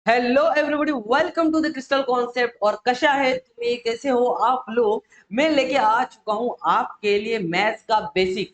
Hello everybody, welcome to the Crystal Concept. और कशा है तुम्हें, कैसे हो आप लोग। मैं लेके आ चुका हूं आपके लिए मैथ्स का बेसिक्स।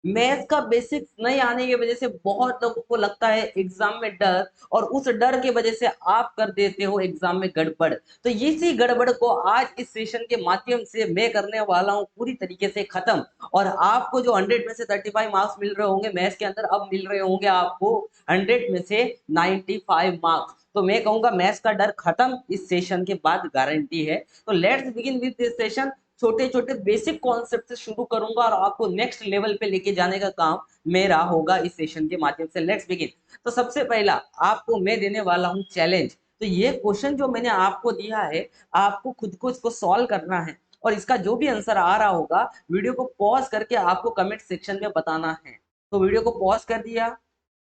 मैथ्स का बेसिक्स नहीं आने की वजह से बहुत लोगों को लगता है एग्जाम में डर, और उस डर की वजह से आप कर देते हो एग्जाम में गड़बड़। तो इसी गड़बड़ को आज इस सेशन के माध्यम से मैं करने वाला हूं पूरी तरीके से खत्म। और आपको जो 100 में से 35 मार्क्स मिल रहे होंगे मैथ्स के अंदर, अब मिल रहे होंगे आपको 100 में से 95 मार्क्स। तो मैं कहूंगा मैथ्स का डर खत्म इस सेशन के बाद, गारंटी है। तो let's begin with this session. छोटे छोटे बेसिक कॉन्सेप्ट से शुरू करूंगा और आपको नेक्स्ट लेवल पे लेके जाने का काम मेरा होगा इस सेशन के माध्यम से। Let's begin. तो सबसे पहला आपको मैं देने वाला हूं चैलेंज। तो ये क्वेश्चन जो मैंने आपको दिया है, आपको खुद को इसको सॉल्व करना है। और इसका जो भी आंसर आ रहा होगा, वीडियो को पॉज करके आपको कमेंट सेक्शन में बताना है। तो वीडियो को पॉज कर दिया,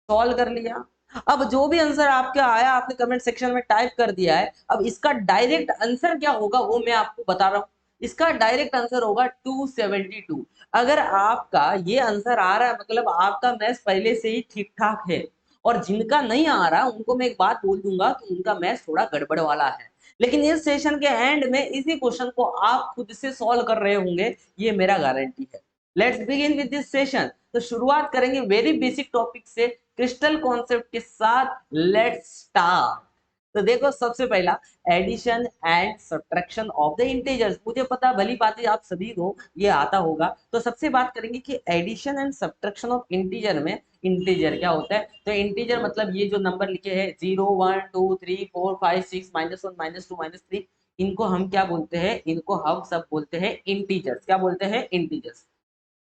सॉल्व कर लिया। अब जो भी आंसर आपका आया आपने कमेंट सेक्शन में टाइप कर दिया है। अब इसका डायरेक्ट आंसर क्या होगा वो मैं आपको बता रहा हूं। इसका डायरेक्ट आंसर होगा 272। अगर आपका ये आंसर आ रहा है मतलब आपका मैथ्स पहले से ही ठीक ठाक है। और जिनका नहीं आ रहा उनको मैं एक बात बोल दूंगा कि उनका मैथ्स थोड़ा गड़बड़ वाला है। लेकिन इस सेशन के एंड में इसी क्वेश्चन को आप खुद से सॉल्व कर रहे होंगे, ये मेरा गारंटी है। Let's begin with this session. तो शुरुआत करेंगे वेरी बेसिक टॉपिक से, क्रिस्टल कॉन्सेप्ट के साथ। Let's start. तो देखो सबसे पहला, addition and subtraction of the integers. मुझे पता भली बात है आप सभी को ये आता होगा। तो सबसे बात करेंगे कि addition and subtraction of integer में इंटीजर क्या होता है। तो इंटीजर मतलब ये जो नंबर लिखे हैं 0 1 2 3 4 5 6 -1 -2 -3, इनको हम क्या बोलते हैं, इनको हम सब बोलते हैं इंटीजर्स। क्या बोलते हैं, इंटीजर्स।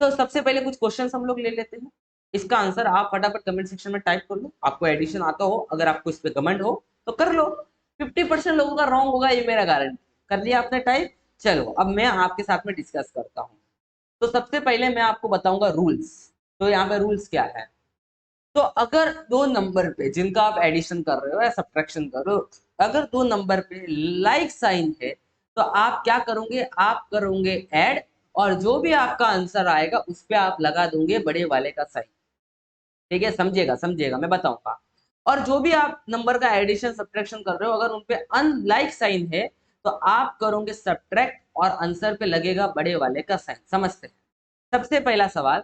तो सबसे पहले कुछ क्वेश्चंस हम लोग ले लेते हैं। इसका आंसर आप फटाफट कमेंट सेक्शन में टाइप कर लो। आपको एडिशन आता हो, अगर आपको इस पे कमेंट हो तो कर लो। 50% लोगों का रॉन्ग होगा, ये मेरा गारंटी। कर लिया आपने टाइप। चलो अब मैं आपके साथ में डिस्कस करता हूँ। तो सबसे पहले मैं आपको बताऊंगा रूल्स। तो यहाँ पे रूल्स क्या है। तो अगर दो नंबर पे जिनका आप एडिशन कर रहे हो या सब्ट्रैक्शन कर रहे हो, अगर दो नंबर पे लाइक साइन है, तो आप क्या करोगे, आप करोगे ऐड। और जो भी आपका आंसर आएगा उस पे आप लगा दोगे बड़े वाले का साइन। ठीक है, समझिएगा समझिएगा, मैं बताऊंगा। और जो भी आप नंबर का एडिशन सब्ट्रैक्शन कर रहे हो, अगर उनपे अनलाइक साइन है, तो आप करोगे सब्ट्रैक्ट और आंसर पे लगेगा बड़े वाले का साइन। समझते हैं। सबसे पहला सवाल,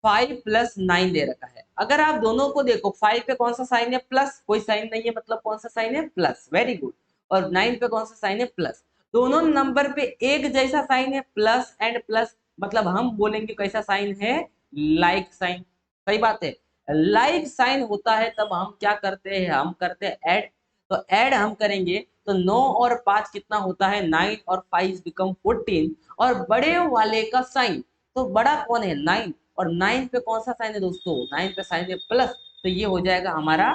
5 + 9 दे रखा है। अगर आप दोनों को देखो, 5 पे कौन सा साइन है, प्लस, कोई साइन नहीं है, मतलब कौन सा साइन है, प्लस। Very good. और 9 पे कौन सा साइन है, प्लस। दोनों नंबर पे एक जैसा साइन है, प्लस एंड प्लस, मतलब हम बोलेंगे कैसा साइन है, लाइक साइन। सही बात है। लाइक साइन होता है तब हम क्या करते हैं, हम करते हैं ऐड। तो ऐड हम करेंगे तो 9 और 5 कितना होता है, 9 और 5 बिकम 14। और बड़े वाले का साइन, तो बड़ा कौन है, 9। और 9 पे कौन सा साइन है दोस्तों, 9 पे साइन है प्लस। तो ये हो जाएगा हमारा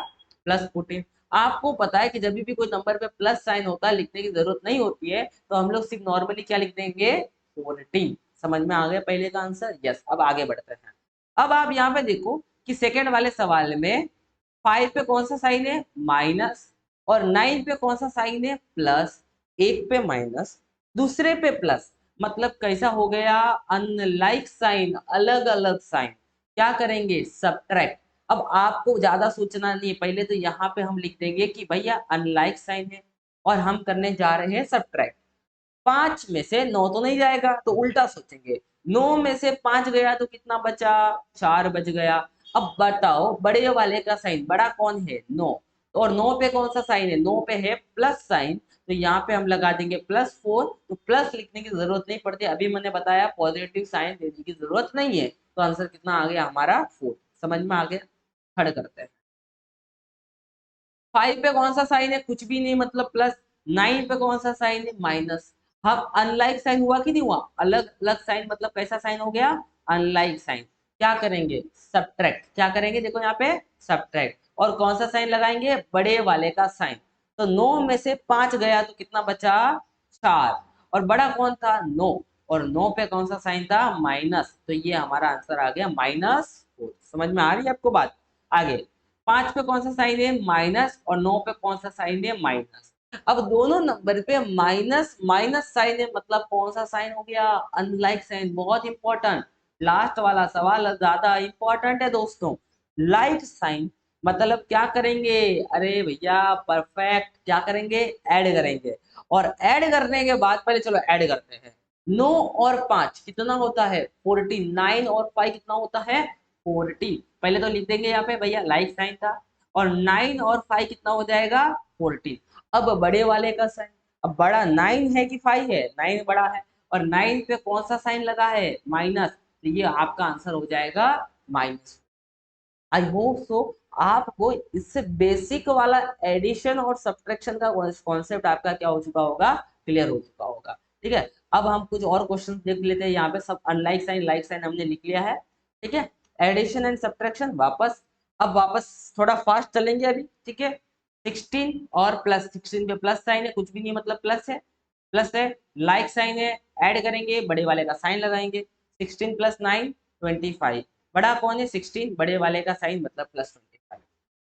+14। आपको पता है कि जब भी कोई नंबर पे प्लस साइन होता है लिखने की जरूरत नहीं होती है, तो हम लोग सिर्फ नॉर्मली क्या लिख देंगे, 14। समझ में आ गया पहले का आंसर। यस, अब आगे बढ़ते हैं। अब आप यहाँ पे देखो कि सेकेंड वाले सवाल में 5 पे कौन सा साइन है, माइनस। और 9 पे कौन सा साइन है, प्लस। एक पे माइनस, दूसरे पे प्लस, मतलब कैसा हो गया, अनलाइक साइन, अलग अलग साइन। क्या करेंगे, सब्ट्रैक्ट। अब आपको ज्यादा सोचना नहीं है, पहले तो यहाँ पे हम लिख देंगे कि भैया अनलाइक साइन है और हम करने जा रहे हैं सब्ट्रैक्ट। 5 में से 9 तो नहीं जाएगा, तो उल्टा सोचेंगे। 9 में से 5 गया तो कितना बचा, 4 बच गया। अब बताओ बड़े वाले का साइन, बड़ा कौन है, 9। और 9 पे कौन सा साइन है, 9 पे है प्लस साइन। तो यहाँ पे हम लगा देंगे +4। तो प्लस लिखने की जरूरत नहीं पड़ती, अभी मैंने बताया पॉजिटिव साइन देने की जरूरत नहीं है। तो आंसर कितना आ गया हमारा, 4। समझ में आ गया। खड़े करते हैं। 5 पे कौन सा साइन है, कुछ भी नहीं, मतलब प्लस। 9 पे कौन सा साइन है, माइनस। हम अनलाइक साइन हुआ कि नहीं हुआ, अलग अलग साइन, मतलब कैसा साइन हो गया, अनलाइक साइन। क्या करेंगे, सब्ट्रैक्ट। क्या करेंगे, देखो यहाँ पे सब्ट्रैक्ट। और कौन सा साइन लगाएंगे, बड़े वाले का साइन। तो 9 में से 5 गया तो कितना बचा, 4। और बड़ा कौन था, 9। और 9 पे कौन सा साइन था, माइनस। तो ये हमारा आंसर आ गया -4। समझ में आ रही है आपको बात। आगे, 5 पे कौन सा साइन है, माइनस। और 9 पे कौन सा साइन है, माइनस। अब दोनों नंबर पे माइनस माइनस साइन है, मतलब कौन सा साइन हो गया, अनलाइक साइन। बहुत इंपॉर्टेंट, लास्ट वाला सवाल ज्यादा इंपॉर्टेंट है दोस्तों। लाइक साइन मतलब क्या करेंगे, अरे भैया परफेक्ट, क्या करेंगे, ऐड करेंगे। और ऐड करने के बाद पहले चलो ऐड करते हैं। 9 और 5 कितना होता है 40, 9 और 5 कितना होता है 40। पहले तो लिख देंगे यहाँ पे भैया लाइक साइन था, और 9 और 5 कितना हो जाएगा 14। अब बड़े वाले का साइन, अब बड़ा 9 है कि 5 है, 9 बड़ा है, और 9 पे कौन सा साइन लगा है माइनस, तो ये आपका आंसर हो जाएगा माइनस। आई होप सो आपको इससे बेसिक वाला एडिशन और सब्ट्रैक्शन का कॉन्सेप्ट आपका क्या हो चुका होगा, क्लियर हो चुका होगा। ठीक है, अब हम कुछ और क्वेश्चन देख लेते हैं। यहाँ पे सब अनलाइक साइन लाइक साइन हमने लिख लिया है। ठीक है, एडिशन एंड सब्ट्रैक्शन वापस, अब वापस थोड़ा फास्ट चलेंगे अभी। ठीक है, 16 और प्लस, 16 पे प्लस साइन है, कुछ भी नहीं मतलब प्लस है, प्लस है, लाइक साइन है, ऐड करेंगे बड़े वाले का साइन लगाएंगे, 16 प्लस 9 25, बड़ा कौन है 16, बड़े वाले का साइन मतलब प्लस 25।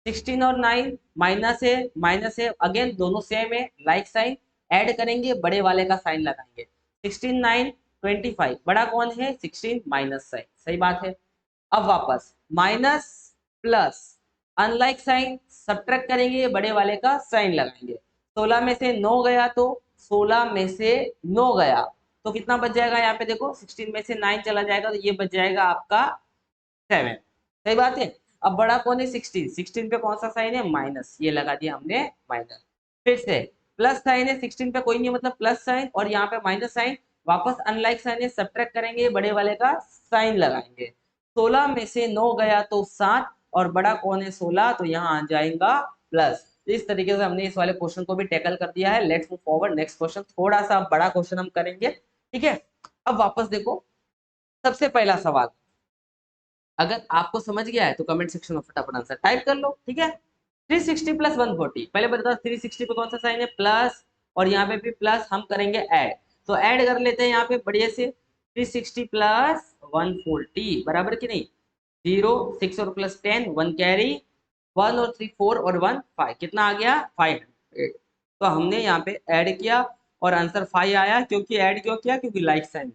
16 और 9 माइनस है अगेन, दोनों सेम है, लाइक साइन, ऐड करेंगे बड़े वाले का साइन लगाएंगे, 16 9 25, बड़ा कौन है 16 माइनस साइन, सही बात है। अब वापस minus plus, unlike sign, subtract करेंगे बड़े वाले का साइन लगाएंगे, 16 में से 9 गया तो 16 में से 9 गया तो कितना बच जाएगा, यहाँ पे देखो 16 में से 9 चला जाएगा तो ये बच जाएगा आपका 7, सही बात है। अब बड़ा कौन है 16, 16 पे कौन सा साइन है माइनस, ये लगा दिया हमने माइनस। फिर से प्लस साइन है 16 पे कोई नहीं मतलब प्लस साइन, और यहाँ पे माइनस साइन, वापस अनलाइक साइन है, सब्ट्रैक्ट करेंगे बड़े वाले का साइन लगाएंगे, 16 में से 9 गया तो 7, और बड़ा कौन है 16 तो यहाँ आ जाएगा प्लस। इस तरीके से हमने इस वाले क्वेश्चन को भी टैकल कर दिया है। Let's move forward, next question, थोड़ा सा बड़ा क्वेश्चन हम करेंगे। ठीक है, अब वापस देखो, सबसे पहला सवाल, अगर आपको समझ गया है तो कमेंट सेक्शन में फटाफट आंसर टाइप कर लो। ठीक है, 360 प्लस 140, पहले बता 360 पे कौन सा साइन है प्लस, और यहाँ पे भी प्लस, हम करेंगे ऐड, तो ऐड कर लेते हैं यहाँ पे बढ़िया से, 360 प्लस 140 बराबर कि नहीं, 0 6 और प्लस 10 1 कैरी, 1 और 3 4 और 1 5, कितना आ गया 500। तो हमने यहाँ पे ऐड किया और आंसर 5 आया, क्योंकि ऐड क्यों किया, क्योंकि लाइक साइन।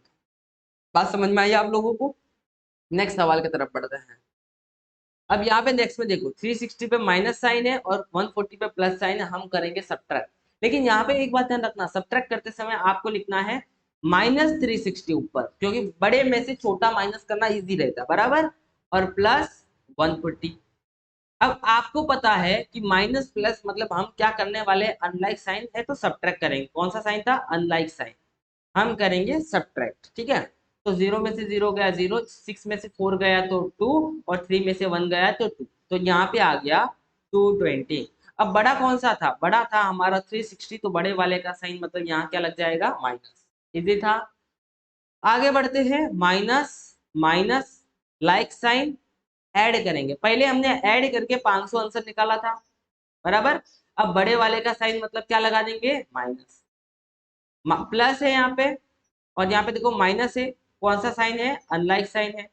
बात समझ में आई आप लोगों को। नेक्स्ट सवाल की तरफ बढ़ते हैं। अब यहाँ पे नेक्स्ट में देखो 360 पे माइनस साइन है और 140 पे प्लस साइन है, हम करेंगे सब्ट्रैक्ट। लेकिन यहाँ पे एक बात ध्यान रखना, सब्ट्रैक्ट करते समय आपको लिखना है -360 ऊपर, क्योंकि बड़े में से छोटा माइनस करना इजी रहता है, बराबर, और प्लस 140। अब आपको पता है कि माइनस प्लस मतलब हम क्या करने वाले, अनलाइक साइन है तो सब्ट्रैक्ट करेंगे, कौन सा साइन था अनलाइक साइन, हम करेंगे सब्ट्रैक्ट। ठीक है, तो 0 में से 0 गया 0, 6 में से 4 गया तो 2, और 3 में से 1 गया तो 2, तो यहाँ पे आ गया 220। अब बड़ा कौन सा था, बड़ा था हमारा 360, तो बड़े वाले का साइन मतलब यहाँ क्या लग जाएगा माइनस, इजी था। आगे बढ़ते हैं, minus minus, like sign, add करेंगे, पहले हमने ऐड करके 500 आंसर निकाला था, बराबर। अब बड़े वाले का साइन मतलब क्या लगा देंगे माइनस, प्लस है यहाँ पे, और यहाँ पे देखो माइनस है, कौन सा साइन है अनलाइक साइन है,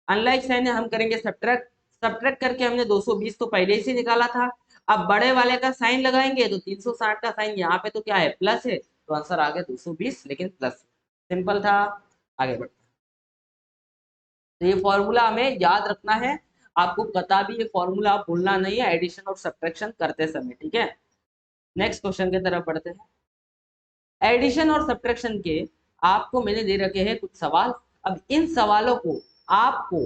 अनलाइक साइन है, हम करेंगे सब्ट्रैक्ट, सब्ट्रैक्ट करके हमने 220 तो पहले ही से निकाला था। अब बड़े वाले का साइन लगाएंगे तो 360 का साइन यहाँ पे तो क्या है प्लस है, तो आंसर आ गया 220, लेकिन प्लस, सिंपल था। आगे बढ़ते हैं, तो ये फॉर्मूला हमें याद रखना है, आपको पता भी, ये फॉर्मूला आप भूलना नहीं है एडिशन और सब्ट्रैक्शन करते समय। ठीक है, नेक्स्ट क्वेश्चन की तरफ बढ़ते हैं। एडिशन और सब्ट्रैक्शन के आपको मैंने दे रखे हैं कुछ सवाल, अब इन सवालों को आपको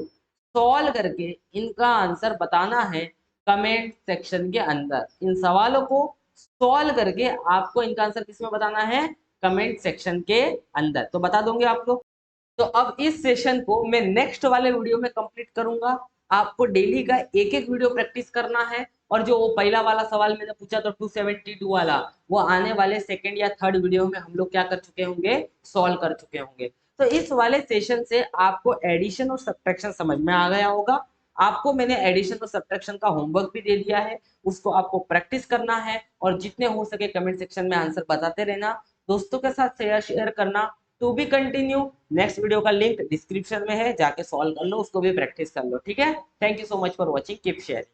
सॉल्व करके इनका आंसर बताना है कमेंट सेक्शन के अंदर। इन सवालों को सॉल्व करके आपको इनका आंसर किसमें बताना है, कमेंट सेक्शन के अंदर, तो बता दोगे आप लोग। तो अब इस सेशन को मैं नेक्स्ट वाले वीडियो में कंप्लीट करूंगा। आपको डेली का एक एक वीडियो प्रैक्टिस करना है, और जो वो पहला वाला सवाल मैंने पूछा तो 272 वाला, वो आने वाले सेकंड या थर्ड वीडियो में हम लोग क्या कर चुके होंगे, सॉल्व कर चुके होंगे। तो इस वाले सेशन से आपको एडिशन और सब्ट्रैक्शन समझ में आ गया होगा। आपको मैंने एडिशन और सब्ट्रैक्शन का होमवर्क भी दे दिया है, उसको आपको प्रैक्टिस करना है, और जितने हो सके कमेंट सेक्शन में आंसर बताते रहना, दोस्तों के साथ शेयर करना। To be continue, next video का लिंक डिस्क्रिप्शन में है, जाके सॉल्व कर लो, उसको भी प्रैक्टिस कर लो। ठीक है, thank you so much for watching, keep sharing.